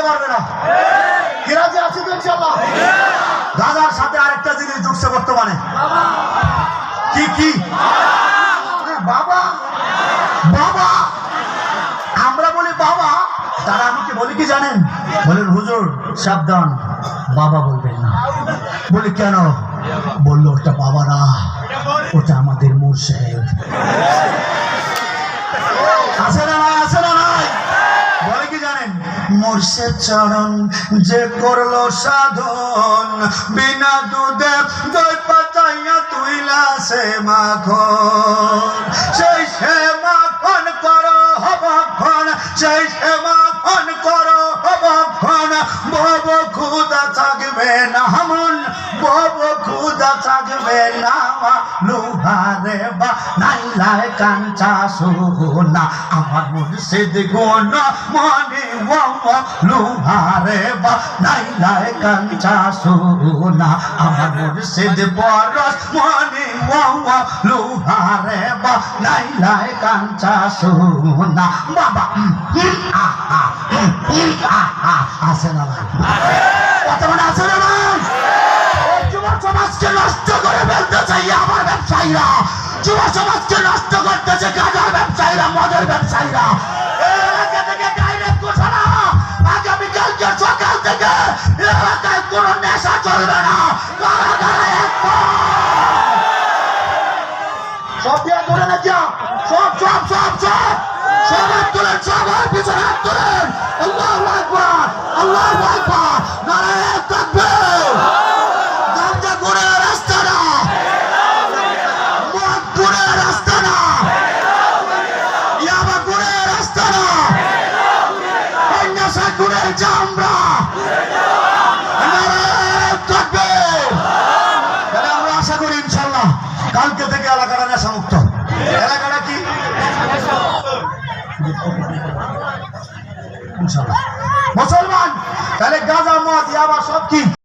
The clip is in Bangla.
পারবে না। কি রাজি আছি তো ইনশাআল্লাহ? গাঁজার সাথে আরেকটা জিনিস ঢুকছে বর্তমানে। কি কি? বাবা বাবা। আমরা বলি বাবা, তারা আমাকে বলি কি জানেন? বলেন হুজুর সাবধান, বাবা বলবেন না। বলি কেন? বললো ওটা বাবা না, ওটা আমাদের মুর্শিদ। আছে না নাই? আছে না নাই? বলে কি জানেন? মুর্শিদ চরণ যে করলো সাধন, বিনা দুধে দই পাতাইয়া তুইলা সে মাখন, সেই সে মাখন করো হবক্ষণ, সেই সে মাখন করো হবক্ষণ। বব খুদা থাকবে না মন, বব খুদা থাকবে না লুহারে বা নাইলায় কাঞ্চা সোনা। আমার মুর্শিদ গুণ মনে লুহারে বা নাইলায় কাঞ্চা সোনা। আমার মুর্শিদ পরশ মনে লুহারে বা নাইলায় কাঞ্চা সোনা। বাবা আছে না ভাই? কথা মানে আছে না ভাই? যুব সমাজকে নষ্ট করে ফেলতে চাই আমার ব্যবসায়ীরা, যুব সমাজকে নষ্ট করতেছে গাঁজার ব্যবসায়ীরা, মদের ব্যবসায়ীরা। এলাকা থেকে ডাইরেক্ট ঘোষণা, আগামীকালকে সকাল থেকে এলাকায় কোনো নেশা চলবে না। সব দিয়া তোলে না যা, সব সব সব সব সব হাত তোলেন, সব হাত পিছনে হাত তোলেন। আল্লাহু আকবার, আল্লাহু আকবার, নারায়ে তাকবীর। গাঁজা গুড়ের রাস্তা না, মদ গুড়ের রাস্তা না, ইয়াবা গুড়ের রাস্তা না, এই নেশা গুড়ের চামড়া। নারায়ে তাকবীর। তাহলে আমরা আশা করি ইনশাআল্লাহ কালকে থেকে এলাকাটা নেশা মুক্ত। এলাকাটা কি মুসলমান? তাহলে গাঁজা মদ ইয়াবা সব কি